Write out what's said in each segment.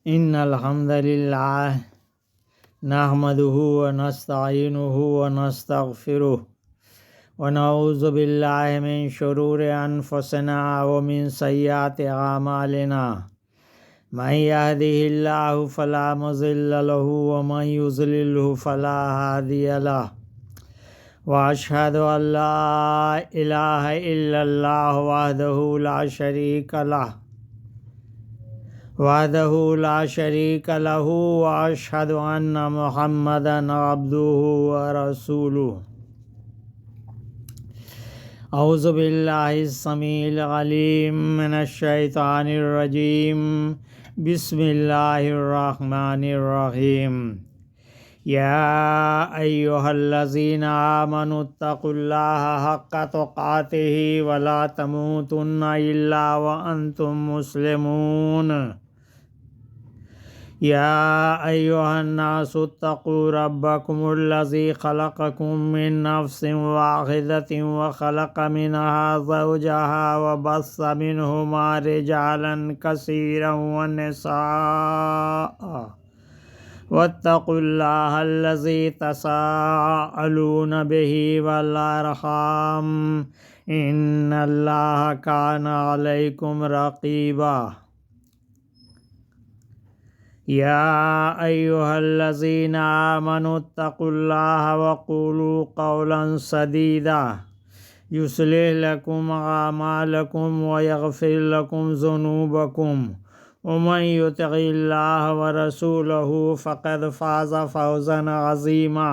إن الحمد لله نحمده ونستعينه ونستغفره ونعوذ بالله من شرور أنفسنا ومن سيئات أعمالنا من يهده الله فلا مضل له ومن يضلله فلا هادي له وأشهد أن لا إله إلا الله وحده لا شريك له وأشهد أن محمدا عبده ورسوله. أعوذ بالله السميع العليم من الشيطان الرجيم. بسم الله الرحمن الرحيم. يا أيها الذين آمنوا اتقوا الله حق تقاته ولا تموتن إلا وأنتم مسلمون. يا أيها الناس اتقوا ربكم الذي خلقكم من نفس واحدة وخلق منها زوجها وبث منهما رجالا كثيرا ونساء واتقوا الله الذي تساءلون به والأرحام إن الله كان عليكم رقيبا. يا أيها الذين آمنوا اتقوا الله وقولوا قولا سديدا يصلح لكم أعمالكم ويغفر لكم ذنوبكم ومن يطع الله ورسوله فقد فاز فوزا عظيما.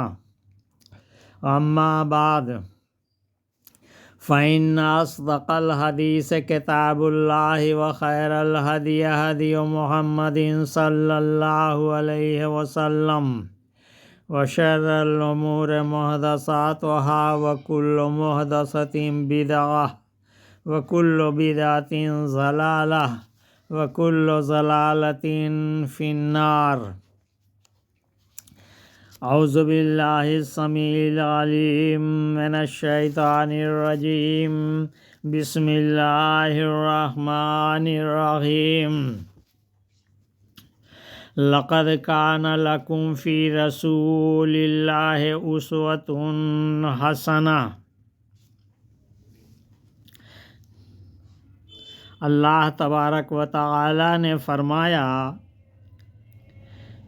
أما بعد فإن أصدق الحديث كتاب الله وخير الهدي هدي محمد صلى الله عليه وسلم وشر الأمور محدثاتها وكل محدثة بدعة وكل بدعة ضلالة وكل ضلالة في النار. أعوذ بالله السميع العليم من الشيطان الرجيم. بسم الله الرحمن الرحيم. لقد كان لكم في رسول الله أسوة حسنة. اللہ تبارک و تعالی نے فرمایا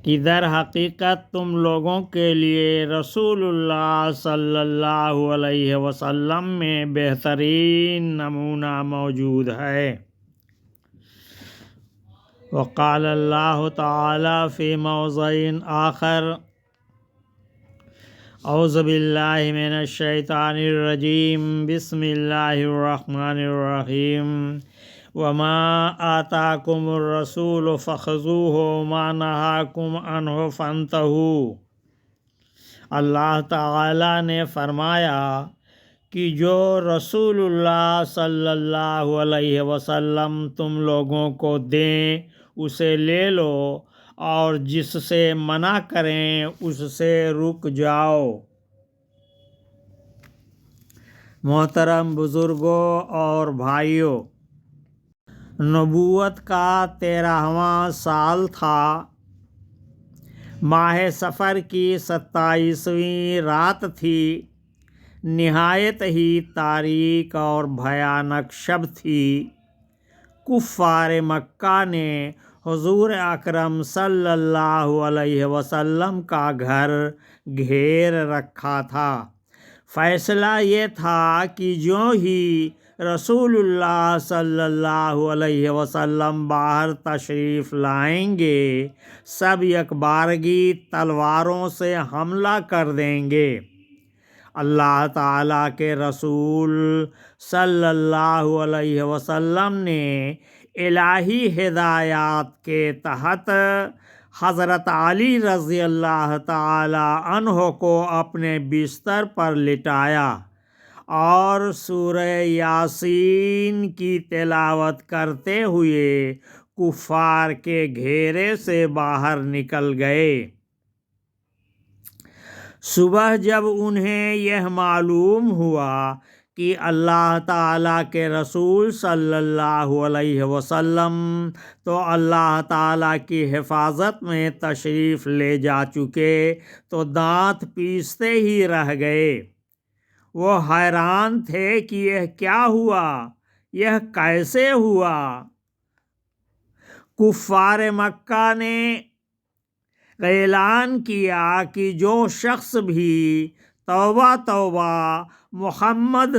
کہ در حقیقت تم لوگوں کے لیے رسول اللہ صلی اللہ علیہ وسلم میں بہترین نمونہ موجود ہے. وقال اللہ تعالی فی موضع آخر اعوذ باللہ من الشیطان الرجیم. بسم اللہ الرحمن الرحیم. وما آتاکم الرسول فخذوہ وما نہاکم عنہ فانتہوا. اللہ تعالی نے فرمایا کہ جو رسول اللہ صلی اللہ علیہ وسلم تم لوگوں کو دیں اسے لے لو اور جس سے منع کریں اس سے رک جاؤ. محترم بزرگوں اور بھائیوں، نبوت کا 13واں سال تھا. ماہ سفر کی 27ویں رات تھی. نہایت ہی تاریک اور بھیانک شب تھی. کفار مکہ نے حضور اکرم صلی اللہ علیہ وسلم کا گھر گھیر رکھا تھا. فیصلہ یہ تھا کہ جو ہی رسول اللہ صلی اللہ علیہ وسلم باہر تشریف لائیں گے سب یکبارگی تلواروں سے حملہ کر دیں گے. اللہ تعالیٰ کے رسول صلی اللہ علیہ وسلم نے الہی ہدایات کے تحت حضرت علی رضی اللہ تعالی عنہ کو اپنے بستر پر لٹایا اور سورہ یاسین کی تلاوت کرتے ہوئے کفار کے گھیرے سے باہر نکل گئے. صبح جب انہیں یہ معلوم ہوا کہ اللہ تعالیٰ کے رسول صلی اللہ علیہ وسلم تو اللہ تعالیٰ کی حفاظت میں تشریف لے جا چکے تو دانت پیستے ہی رہ گئے۔ وہ حیران تھے کہ یہ کیا ہوا، یہ کیسے ہوا۔ کفار مکہ نے اعلان کیا کہ جو شخص بھی توبہ توبہ محمد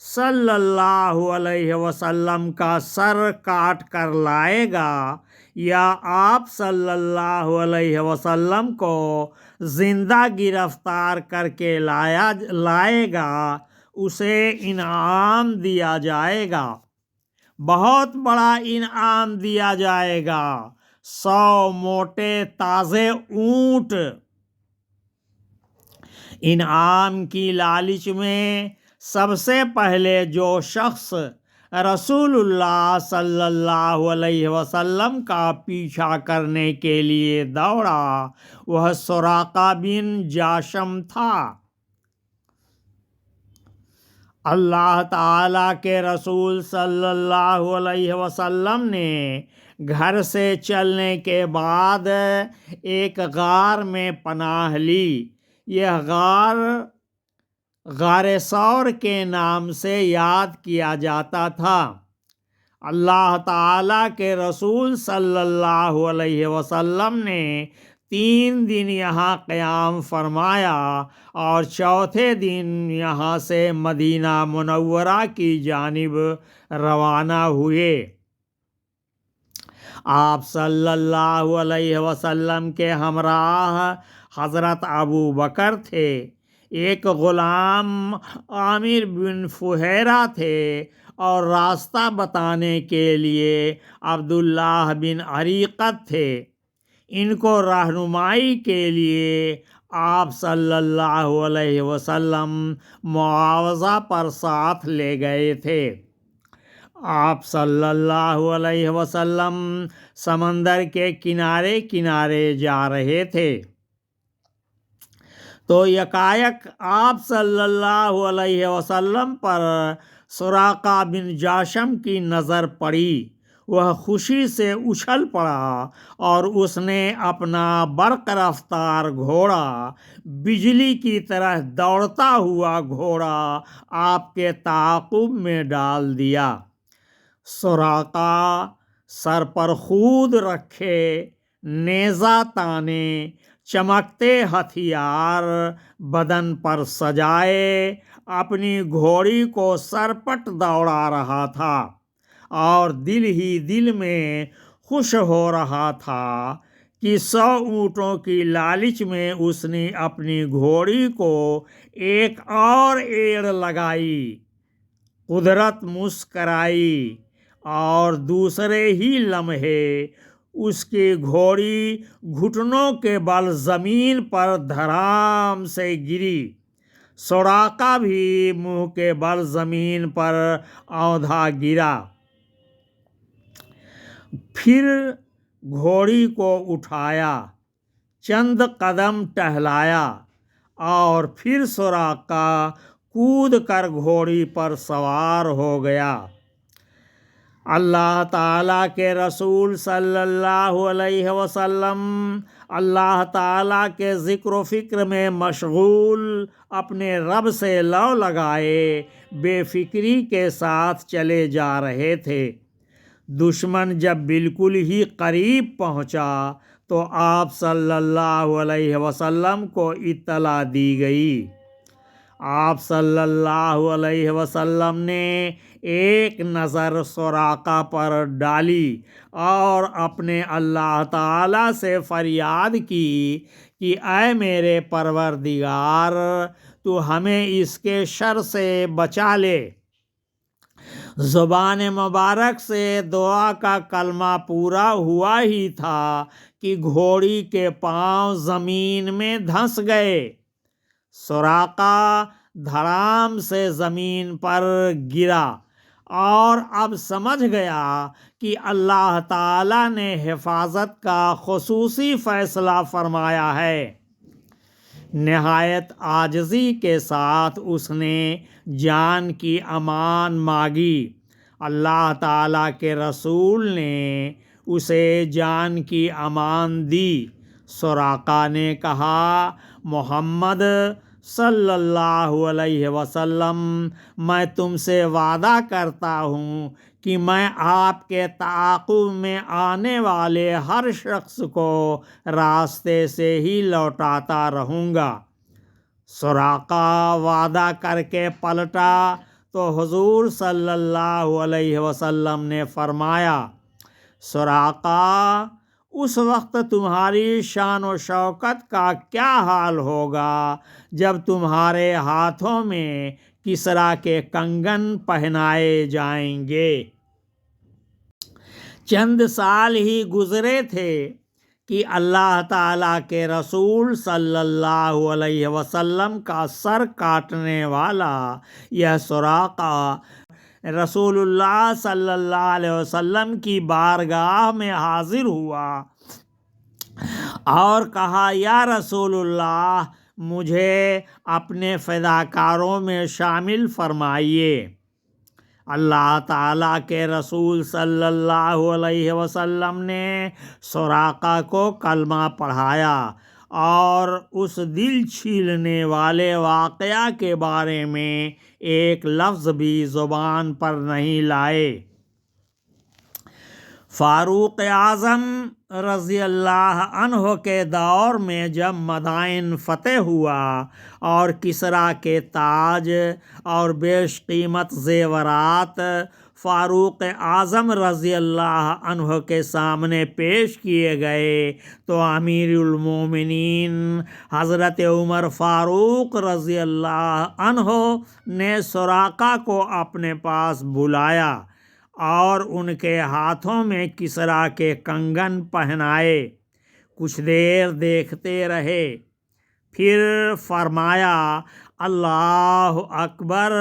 صلی اللہ علیہ وسلم کا سر کاٹ کر لائے گا یا آپ صلی اللہ علیہ وسلم کو زندہ گرفتار کر کے لائے گا، اسے انعام دیا جائے گا، بہت بڑا انعام دیا جائے گا، 100 موٹے تازے اونٹ۔ انعام کی لالچ میں سب سے پہلے جو شخص رسول اللہ صلی اللہ علیہ وسلم کا پیچھا کرنے کے لیے دوڑا وہ سراقہ بن جاشم تھا۔ اللہ تعالیٰ کے رسول صلی اللہ علیہ وسلم نے گھر سے چلنے کے بعد ایک غار میں پناہ لی۔ یہ غار ثور کے نام سے یاد کیا جاتا تھا۔ اللہ تعالیٰ کے رسول صلی اللہ علیہ وسلم نے 3 دن یہاں قیام فرمایا اور چوتھے دن یہاں سے مدینہ منورہ کی جانب روانہ ہوئے۔ آپ صلی اللہ علیہ وسلم کے ہمراہ حضرت ابو بکر تھے، ایک غلام عامر بن فہیرہ تھے اور راستہ بتانے کے لیے عبداللہ بن عریقت تھے۔ ان کو رہنمائی کے لیے آپ صلی اللہ علیہ وسلم معاوضہ پر ساتھ لے گئے تھے۔ آپ صلی اللہ علیہ وسلم سمندر کے کنارے کنارے جا رہے تھے تو یکایک آپ صلی اللہ علیہ وسلم پر سراقہ بن جاشم کی نظر پڑی۔ وہ خوشی سے اچھل پڑا اور اس نے اپنا برق رفتار گھوڑا، بجلی کی طرح دوڑتا ہوا گھوڑا آپ کے تعاقب میں ڈال دیا۔ سراقہ سر پر خود رکھے، نیزہ تانے، چمکتے ہتھیار بدن پر سجائے اپنی گھوڑی کو سرپٹ دوڑا رہا تھا اور دل ہی دل میں خوش ہو رہا تھا کہ 100 اونٹوں کی لالچ میں اس نے اپنی گھوڑی کو ایک اور ایڑ لگائی۔ قدرت مسکرائی اور دوسرے ہی لمحے اس کی گھوڑی گھٹنوں کے بل زمین پر دھڑام سے گری۔ سراقہ بھی منہ کے بل زمین پر اوندھا گرا۔ پھر گھوڑی کو اٹھایا، چند قدم ٹہلایا اور پھر سراقہ کود کر گھوڑی پر سوار ہو گیا۔ اللہ تعالیٰ کے رسول صلی اللہ علیہ وسلم اللہ تعالیٰ کے ذکر و فکر میں مشغول، اپنے رب سے لو لگائے بے فکری کے ساتھ چلے جا رہے تھے۔ دشمن جب بالکل ہی قریب پہنچا تو آپ صلی اللہ علیہ وسلم کو اطلاع دی گئی۔ آپ صلی اللہ علیہ وسلم نے ایک نظر سراقہ پر ڈالی اور اپنے اللہ تعالیٰ سے فریاد کی کہ اے میرے پروردگار، تو ہمیں اس کے شر سے بچا لے۔ زبان مبارک سے دعا کا کلمہ پورا ہوا ہی تھا کہ گھوڑی کے پاؤں زمین میں دھنس گئے۔ سراقہ دھڑام سے زمین پر گرا اور اب سمجھ گیا کہ اللہ تعالیٰ نے حفاظت کا خصوصی فیصلہ فرمایا ہے۔ نہایت عاجزی کے ساتھ اس نے جان کی امان مانگی۔ اللہ تعالیٰ کے رسول نے اسے جان کی امان دی۔ سراقہ نے کہا، محمد صلی اللہ علیہ وسلم، میں تم سے وعدہ کرتا ہوں کہ میں آپ کے تعاقب میں آنے والے ہر شخص کو راستے سے ہی لوٹاتا رہوں گا۔ سراقہ وعدہ کر کے پلٹا تو حضور صلی اللہ علیہ وسلم نے فرمایا، سراقہ، اس وقت تمہاری شان و شوکت کا کیا حال ہوگا جب تمہارے ہاتھوں میں کسریٰ کے کنگن پہنائے جائیں گے۔ چند سال ہی گزرے تھے کہ اللہ تعالیٰ کے رسول صلی اللہ علیہ وسلم کا سر کاٹنے والا یہ سراقہ رسول اللہ صلی اللہ علیہ وسلم کی بارگاہ میں حاضر ہوا اور کہا، یا رسول اللہ، مجھے اپنے فداکاروں میں شامل فرمائیے۔ اللہ تعالیٰ کے رسول صلی اللہ علیہ وسلم نے سراقہ کو کلمہ پڑھایا اور اس دل چھیلنے والے واقعہ کے بارے میں ایک لفظ بھی زبان پر نہیں لائے۔ فاروق اعظم رضی اللہ عنہ کے دور میں جب مدائن فتح ہوا اور کسریٰ کے تاج اور بیش قیمت زیورات فاروق اعظم رضی اللہ عنہ کے سامنے پیش کیے گئے تو امیر المومنین حضرت عمر فاروق رضی اللہ عنہ نے سراقہ کو اپنے پاس بلایا اور ان کے ہاتھوں میں کسریٰ کے کنگن پہنائے۔ کچھ دیر دیکھتے رہے، پھر فرمایا، اللہ اکبر،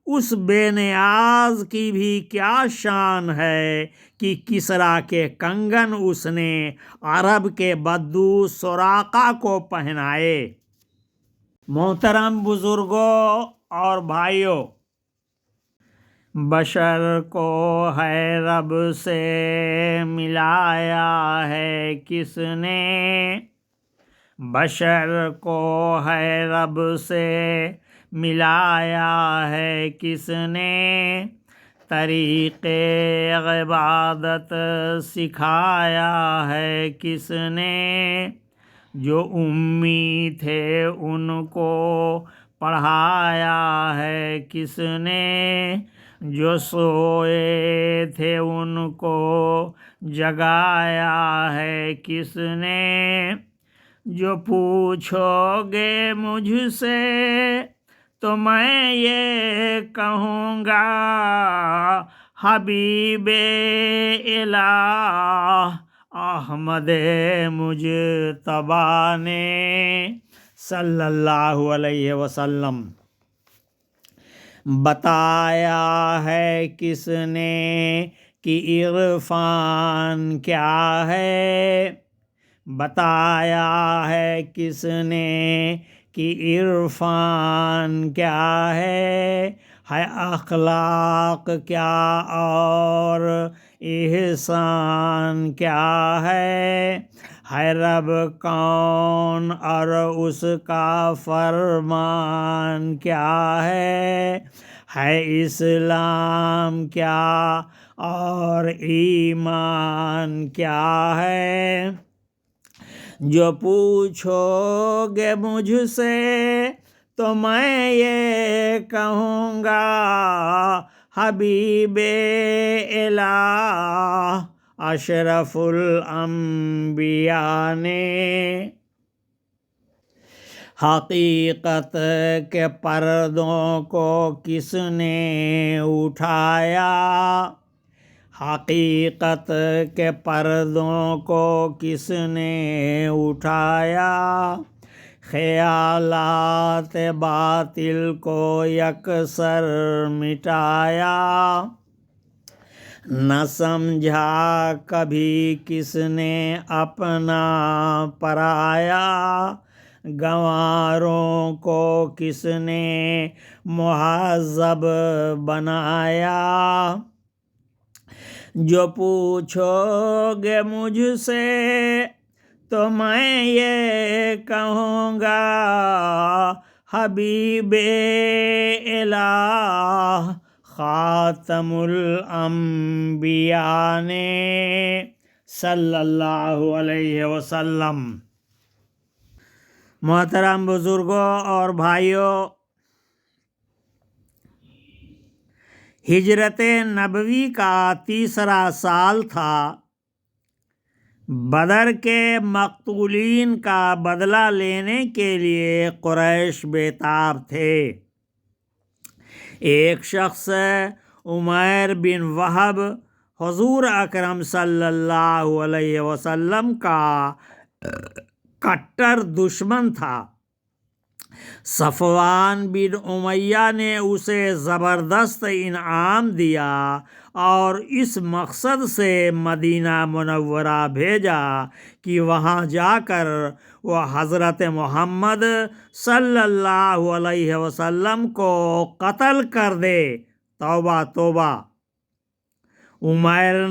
اس بے نیاز کی بھی کیا شان ہے کہ کسریٰ کے کنگن اس نے عرب کے بدو سراقہ کو پہنائے۔ محترم بزرگوں اور بھائیوں، بشر کو ہے رب سے ملایا ہے کس نے، بشر کو ہے رب سے ملایا ہے کس نے، طریق عبادت سکھایا ہے کس نے، جو امی تھے ان کو پڑھایا ہے کس نے، جو سوئے تھے ان کو جگایا ہے کس نے، جو پوچھو گے مجھ سے تو میں یہ کہوں گا، حبیب الہ احمد مجتبیٰ نے صلی اللہ علیہ وسلم۔ بتایا ہے کس نے کہ عرفان کیا ہے، بتایا ہے کس نے کہ عرفان کیا ہے اخلاق کیا اور احسان کیا ہے رب کون اور اس کا فرمان کیا ہے اسلام کیا اور ایمان کیا ہے، جو پوچھو گے مجھ سے تو میں یہ کہوں گا، حبیب الہ اشرف الانبیاء نے۔ حقیقت کے پردوں کو کس نے اٹھایا، حقیقت کے پردوں کو کس نے اٹھایا، خیالات باطل کو یکسر مٹایا، نہ سمجھا کبھی کس نے اپنا پرایا، گنواروں کو کس نے مہذب بنایا؟ جو پوچھو گے مجھ سے تو میں یہ کہوں گا، حبیب الہ خاتم الانبیاء نے صلی اللہ علیہ وسلم۔ محترم بزرگوں اور بھائیوں، ہجرت نبوی کا تیسرا سال تھا۔ بدر کے مقتولین کا بدلہ لینے کے لیے قریش بےتاب تھے۔ ایک شخص عمیر بن وہب حضور اکرم صلی اللہ علیہ وسلم کا کٹر دشمن تھا۔ صفوان بن امیہ نے اسے زبردست انعام دیا اور اس مقصد سے مدینہ منورہ بھیجا کہ وہاں جا کر وہ حضرت محمد صلی اللہ علیہ وسلم کو قتل کر دے۔ توبہ توبہ! عمیر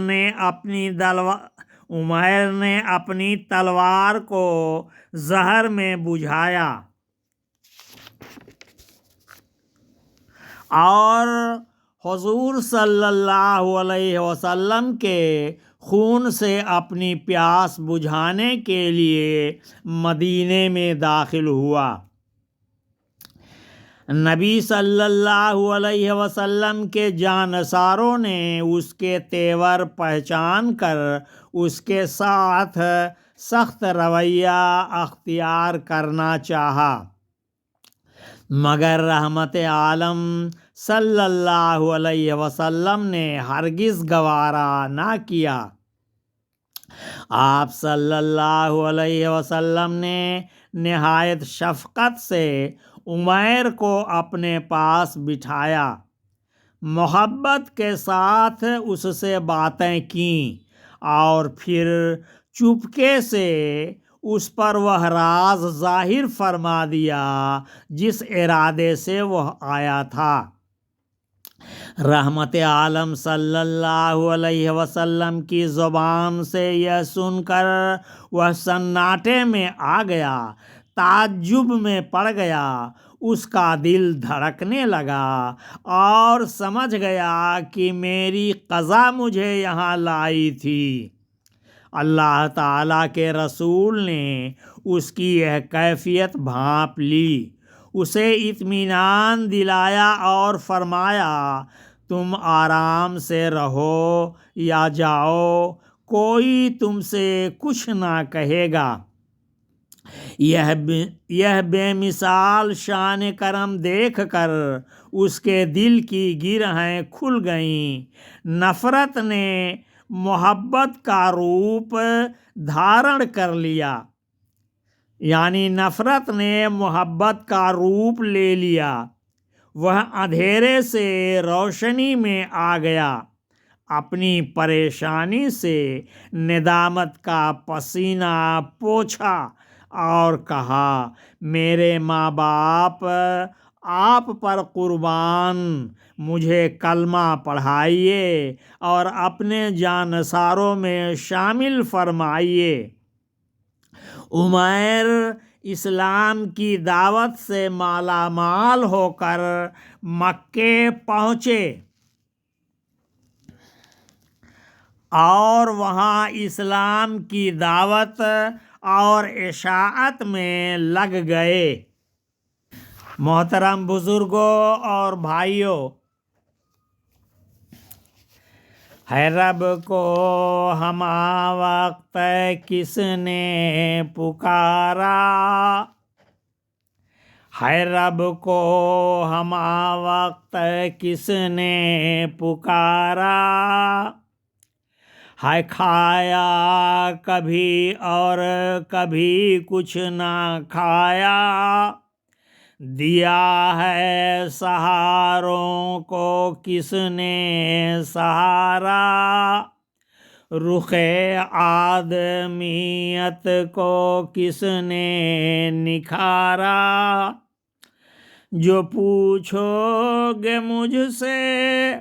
نے اپنی تلوار کو زہر میں بجھایا اور حضور صلی اللہ علیہ وسلم کے خون سے اپنی پیاس بجھانے کے لیے مدینے میں داخل ہوا۔ نبی صلی اللہ علیہ وسلم کے جانثاروں نے اس کے تیور پہچان کر اس کے ساتھ سخت رویہ اختیار کرنا چاہا، مگر رحمت عالم صلی اللہ علیہ وسلم نے ہرگز گوارا نہ کیا۔ آپ صلی اللہ علیہ وسلم نے نہایت شفقت سے عمیر کو اپنے پاس بٹھایا، محبت کے ساتھ اس سے باتیں کیں اور پھر چپکے سے اس پر وہ راز ظاہر فرما دیا جس ارادے سے وہ آیا تھا۔ رحمت عالم صلی اللہ علیہ وسلم کی زبان سے یہ سن کر وہ سناٹے میں آ گیا، تعجب میں پڑ گیا۔ اس کا دل دھڑکنے لگا اور سمجھ گیا کہ میری قضا مجھے یہاں لائی تھی۔ اللہ تعالیٰ کے رسول نے اس کی یہ کیفیت بھانپ لی، اسے اطمینان دلایا اور فرمایا، تم آرام سے رہو یا جاؤ، کوئی تم سے کچھ نہ کہے گا۔ یہ بے مثال شان کرم دیکھ کر اس کے دل کی گرہیں کھل گئیں۔ نفرت نے محبت کا روپ دھارن کر لیا، نفرت نے محبت کا روپ لے لیا۔ وہ اندھیرے سے روشنی میں آ گیا، اپنی پریشانی سے ندامت کا پسینہ پوچھا اور کہا، میرے ماں باپ آپ پر قربان، مجھے کلمہ پڑھائیے اور اپنے جانثاروں میں شامل فرمائیے۔ عمیر اسلام کی دعوت سے مالا مال ہو کر مکے پہنچے اور وہاں اسلام کی دعوت اور اشاعت میں لگ گئے۔ محترم بزرگوں اور بھائیوں، ہے رب کو ہمہ وقت کس نے پکارا، ہے رب کو ہمہ وقت کس نے پکارا، ہے کھایا کبھی اور کبھی کچھ نہ کھایا، دیا ہے سہاروں کو کس نے سہارا، رخ آدمیت کو کس نے نکھارا، جو پوچھو گے مجھ سے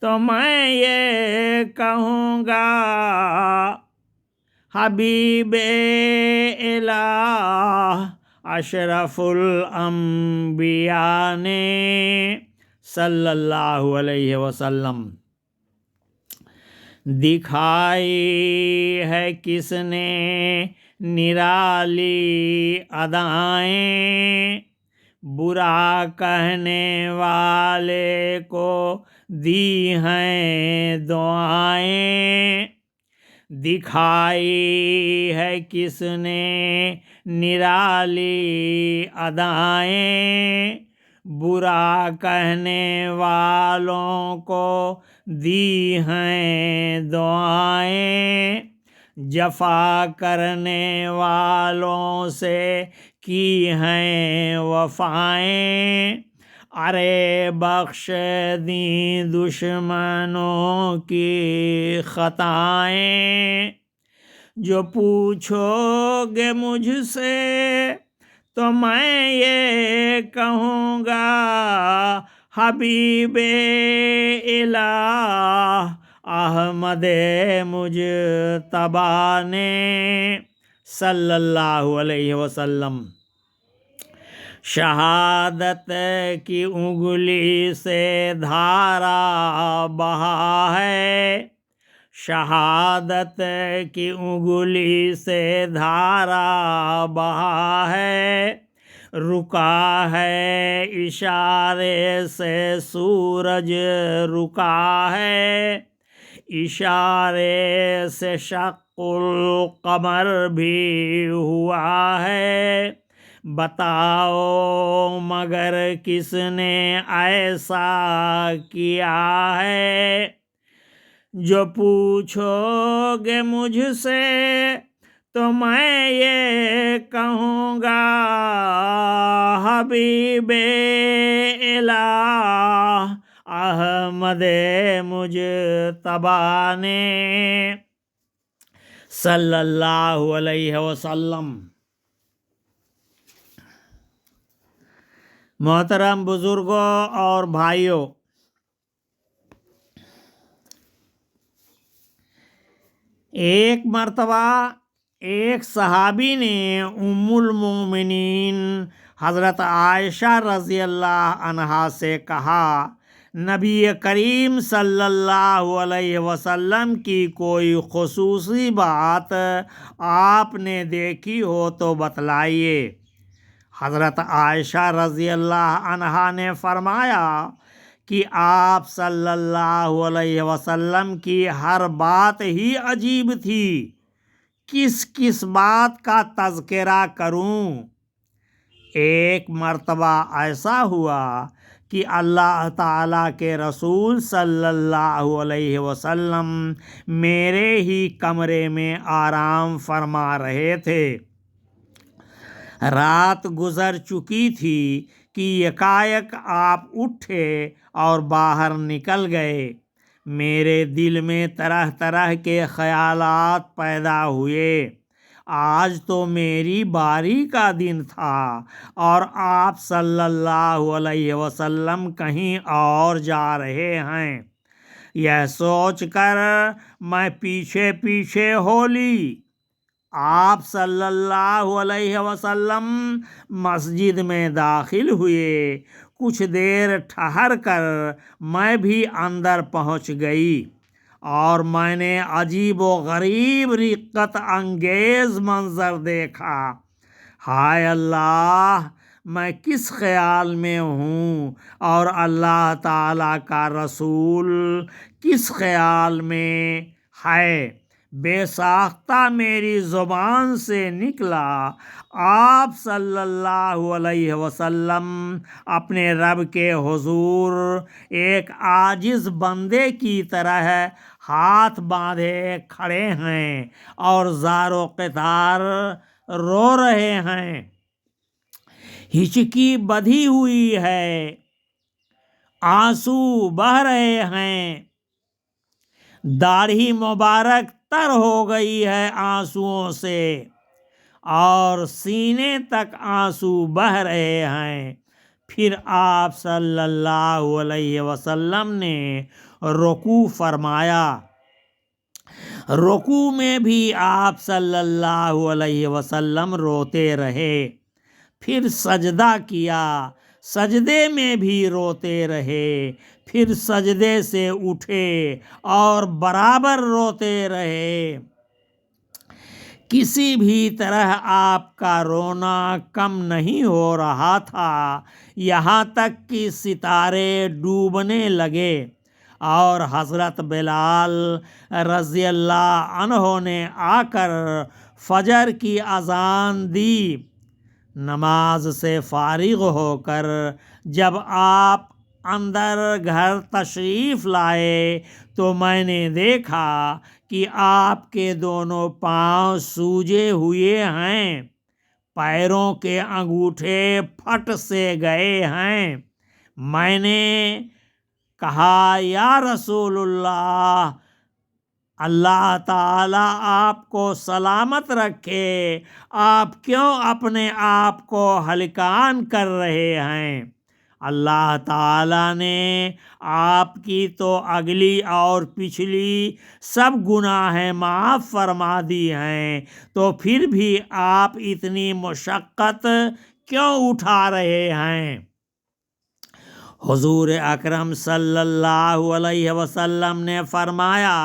تو میں یہ کہوں گا، حبیب الہ اشرف الانبیاء نے صلی اللہ علیہ وسلم دکھائی ہے کس نے نرالی ادائیں، برا کہنے والے کو دی ہیں دعائیں، دکھائی ہے کس نے نرالی ادائیں، برا کہنے والوں کو دی ہیں دعائیں، جفا کرنے والوں سے کی ہیں وفائیں، ارے بخش دیں دشمنوں کی خطائیں، جو پوچھو گے مجھ سے تو میں یہ کہوں گا، حبیب الہ احمد مجتبی نے صلی اللہ علیہ وسلم شہادت کی انگلی سے دھارا بہا ہے، شہادت کی انگلی سے دھارا بہا ہے، رکا ہے اشارے سے سورج رکا ہے، اشارے سے شق القمر بھی ہوا ہے، بتاؤ مگر کس نے ایسا کیا ہے، جو پوچھو گے مجھ سے تو میں یہ کہوں گا، حبیب الہ احمد مجتبی نے صلی اللہ علیہ وسلم۔ محترم بزرگوں اور بھائیوں، ایک مرتبہ ایک صحابی نے ام المومنین حضرت عائشہ رضی اللہ عنہا سے کہا، نبی کریم صلی اللہ علیہ وسلم کی کوئی خصوصی بات آپ نے دیکھی ہو تو بتلائیے۔ حضرت عائشہ رضی اللہ عنہا نے فرمایا کہ آپ صلی اللہ علیہ وسلم کی ہر بات ہی عجیب تھی، کس کس بات کا تذکرہ کروں۔ ایک مرتبہ ایسا ہوا کہ اللہ تعالیٰ کے رسول صلی اللہ علیہ وسلم میرے ہی کمرے میں آرام فرما رہے تھے، رات گزر چکی تھی کہ یکایک آپ اٹھے اور باہر نکل گئے۔ میرے دل میں طرح طرح کے خیالات پیدا ہوئے، آج تو میری باری کا دن تھا اور آپ صلی اللہ علیہ وسلم کہیں اور جا رہے ہیں، یہ سوچ کر میں پیچھے پیچھے ہو لی۔ آپ صلی اللہ علیہ وسلم مسجد میں داخل ہوئے، کچھ دیر ٹھہر کر میں بھی اندر پہنچ گئی اور میں نے عجیب و غریب رقت انگیز منظر دیکھا۔ ہائے اللہ، میں کس خیال میں ہوں اور اللہ تعالیٰ کا رسول کس خیال میں ہے۔ بے ساختہ میری زبان سے نکلا، آپ صلی اللہ علیہ وسلم اپنے رب کے حضور ایک عاجز بندے کی طرح ہاتھ باندھے کھڑے ہیں اور زار و قطار رو رہے ہیں، ہچکی بدھی ہوئی ہے، آنسو بہہ رہے ہیں۔ داڑھی مبارک تر ہو گئی ہے آنسوؤں سے اور سینے تک آنسو بہہ رہے ہیں۔ پھر آپ صلی اللہ علیہ وسلم نے رکوع فرمایا۔ رکوع میں بھی آپ صلی اللہ علیہ وسلم روتے رہے۔ پھر سجدہ کیا، سجدے میں بھی روتے رہے۔ پھر سجدے سے اٹھے اور برابر روتے رہے۔ کسی بھی طرح آپ کا رونا کم نہیں ہو رہا تھا، یہاں تک کہ ستارے ڈوبنے لگے اور حضرت بلال رضی اللہ عنہ نے آ کر فجر کی اذان دی۔ نماز سے فارغ ہو کر جب آپ اندر گھر تشریف لائے تو میں نے دیکھا کہ آپ کے دونوں پاؤں سوجے ہوئے ہیں، پیروں کے انگوٹھے پھٹ سے گئے ہیں۔ میں نے کہا یا رسول اللہ، اللہ تعالیٰ آپ کو سلامت رکھے، آپ کیوں اپنے آپ کو ہلکان کر رہے ہیں؟ اللہ تعالیٰ نے آپ کی تو اگلی اور پچھلی سب گناہیں معاف فرما دی ہیں، تو پھر بھی آپ اتنی مشقت کیوں اٹھا رہے ہیں؟ حضور اکرم صلی اللہ علیہ وسلم نے فرمایا،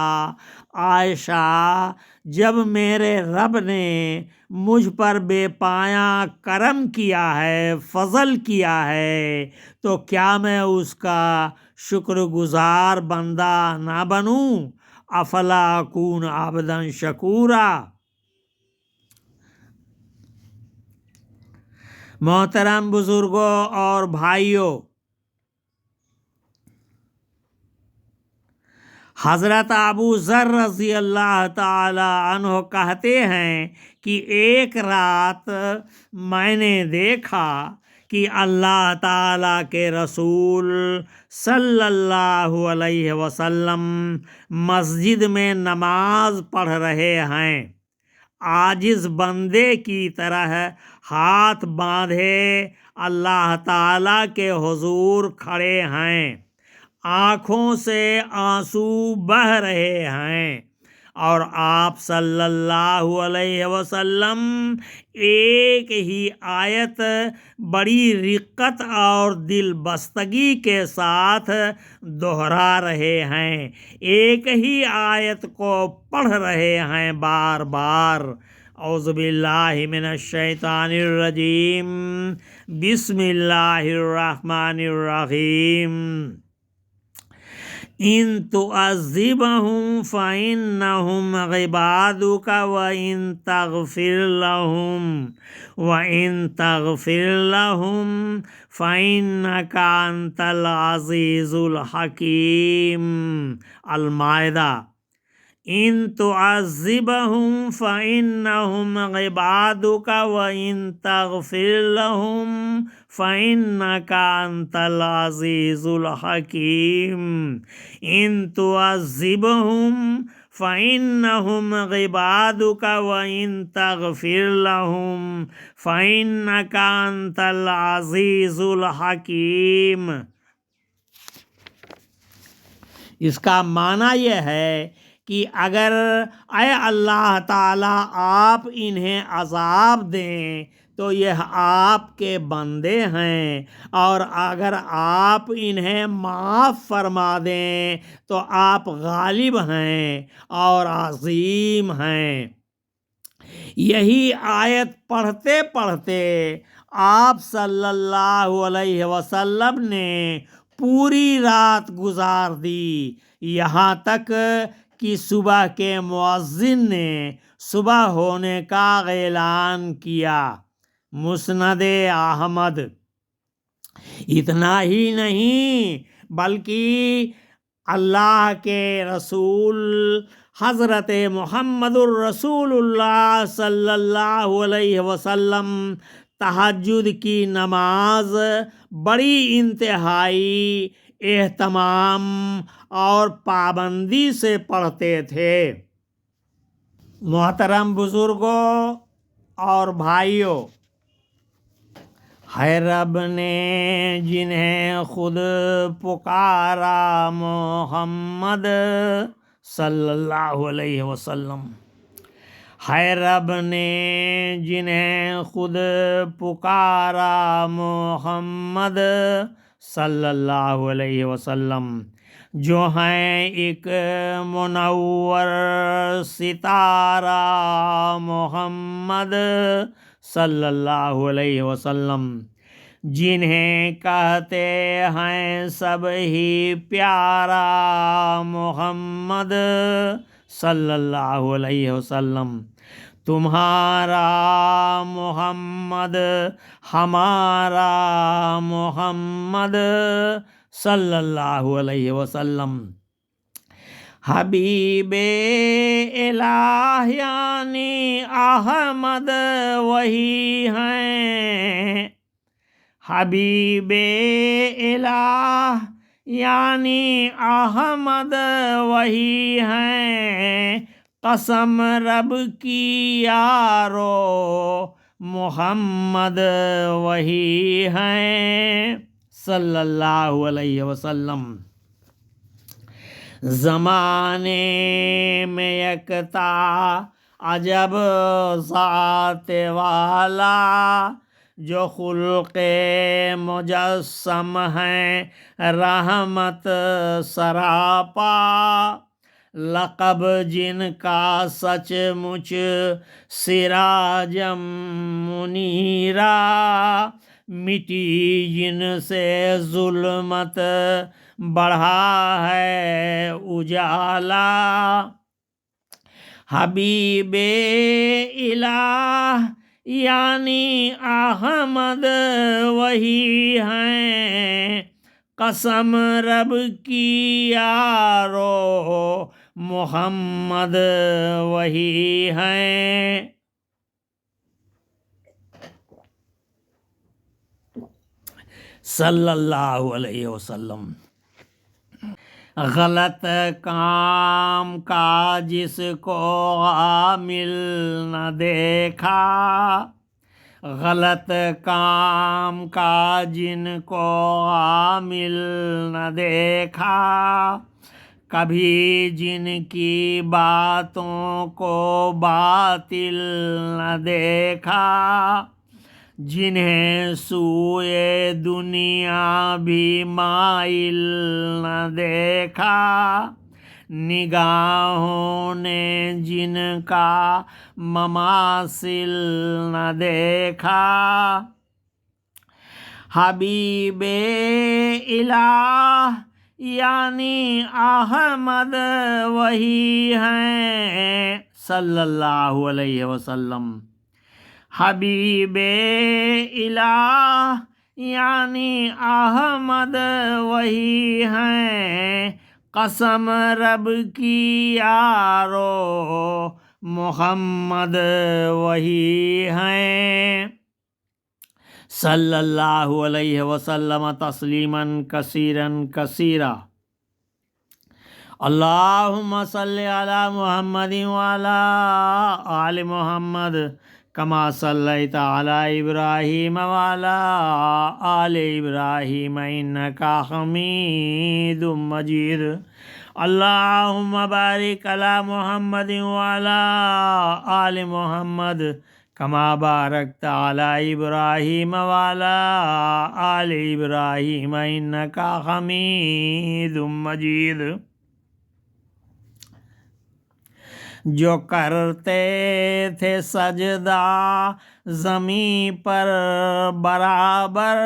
عائشہ، جب میرے رب نے مجھ پر بے پایاں کرم کیا ہے، فضل کیا ہے، تو کیا میں اس کا شکر گزار بندہ نہ بنوں؟ افلا اکون عبدا شکورا۔ محترم بزرگوں اور بھائیوں، حضرت ابو ذر رضی اللہ تعالی عنہ کہتے ہیں کہ ایک رات میں نے دیکھا کہ اللہ تعالیٰ کے رسول صلی اللہ علیہ وسلم مسجد میں نماز پڑھ رہے ہیں، عاجز بندے کی طرح ہاتھ باندھے اللہ تعالیٰ کے حضور کھڑے ہیں، آنکھوں سے آنسو بہہ رہے ہیں، اور آپ صلی اللہ علیہ وسلم ایک ہی آیت بڑی رقت اور دل بستگی کے ساتھ دہرا رہے ہیں، ایک ہی آیت کو پڑھ رہے ہیں بار بار۔ اعوذ باللہ من الشیطان الرجیم، بسم اللہ الرحمن الرحیم۔ ان تعذبهم فإنهم عبادك وإن تغفر لهم فإنك أنت العزيز الحكيم۔ المائدہ۔ ان تعذبهم فإنهم عبادك وإن تغفر لهم فإنك أنت العزيز الحكيم۔ ان تعذبهم فإنهم عبادك وإن تغفر لهم فإنك أنت العزيز الحكيم۔ اس کا معنی یہ ہے کہ اگر اے اللہ تعالیٰ آپ انہیں عذاب دیں تو یہ آپ کے بندے ہیں، اور اگر آپ انہیں معاف فرما دیں تو آپ غالب ہیں اور عظیم ہیں۔ یہی آیت پڑھتے پڑھتے آپ صلی اللہ علیہ وسلم نے پوری رات گزار دی، یہاں تک کہ صبح کے مؤذن نے صبح ہونے کا اعلان کیا۔ مسند احمد۔ اتنا ہی نہیں بلکہ اللہ کے رسول حضرت محمد الرسول اللہ صلی اللہ علیہ وسلم تہجد کی نماز بڑی انتہائی اہتمام اور پابندی سے پڑھتے تھے۔ محترم بزرگوں اور بھائیوں، ہے رب نے جنہیں خود پکارا محمد صلی اللہ علیہ وسلم، ہے رب نے جنہیں خود پکارا محمد صلی اللہ علیہ وسلم، جو ہیں ایک منور ستارہ محمد صلی اللہ علیہ وسلم، جنہیں کہتے ہیں سب ہی پیارا محمد صلی اللہ علیہ وسلم۔ تمہارا محمد ہمارا محمد صلی اللہ علیہ وسلم، حبیب الہ یعنی احمد وہی ہیں، حبیب الہ یعنی احمد وہی ہیں، قسم رب کی یارو محمد وہی ہیں صلی اللہ علیہ وسلم۔ زمانے میں یکتا عجب ذات والا، جو خلق مجسم ہیں رحمت سراپا، لقب جن کا سچ مچ سراجم منیرا، مٹی جن سے ظلمت بڑھا ہے اجالا، حبیب الہ یعنی احمد وہی ہیں، قسم رب کی یارو محمد وہی ہیں۔ صلی اللہ علیہ وسلم۔ غلط کام کا جس کو عامل نہ دیکھا، غلط کام کا جن کو عامل نہ دیکھا، کبھی جن کی باتوں کو باطل نہ دیکھا، جنہیں سوئے دنیا بھی مائل نہ دیکھا، نگاہوں نے جن کا مماثل نہ دیکھا، حبیب الہ یعنی احمد وہی ہیں صلی اللہ علیہ وسلم، حبیب الہ یعنی احمد وہی ہیں، قسم رب کی یارو محمد وہی ہیں صلی اللہ علیہ وسلم تسلیما کثیرا کثیرا۔ اللہم صلی علی محمد وعلی آل محمد کما صلیت علی ابراہیم وعلی آل ابراہیم انک حمید مجید۔ اللہم بارک علی محمد وعلی آل محمد کما بارکت علی ابراہیم وعلی آل ابراہیم انک حمید مجید۔ جو کرتے تھے سجدہ زمین پر برابر،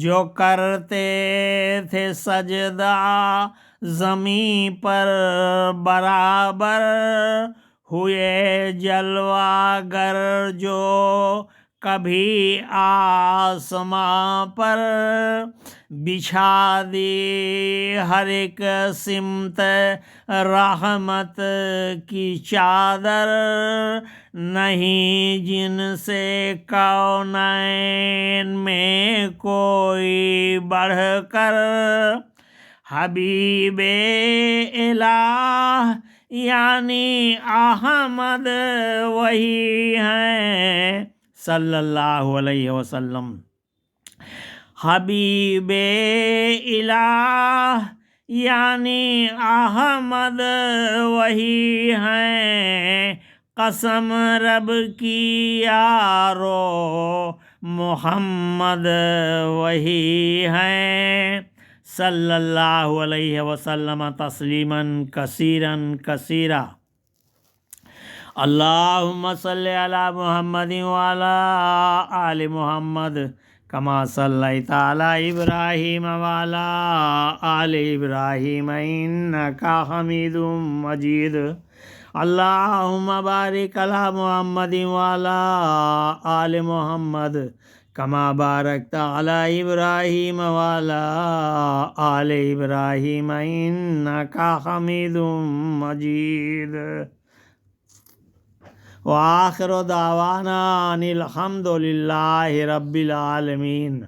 جو کرتے تھے سجدہ زمین پر برابر، ہوئے جلوہ گر جو کبھی آسماں پر، بچھا دی ہر ایک سمت رحمت کی چادر، نہیں جن سے کونین میں کوئی بڑھ کر، حبیب الہ یعنی احمد وہی ہیں صلی اللہ علیہ وسلم۔ حبیب الہ یعنی احمد وہی ہیں، قسم رب کی یارو محمد وہی ہیں صلی اللہ علیہ وسلم تسلیما کثیرا کثیرا۔ اللہم صلی علی محمد وعلی آل محمد کما صلیت علی ابراہیم وعلی آل ابراہیم انکا حمید مجید۔ اللہم بارک علی محمد وعلی آل محمد کما بارکت علی ابراہیم وعلی آل ابراہیم انکا حمید مجید۔ وآخر دعوانا ان الحمد للہ رب العالمین۔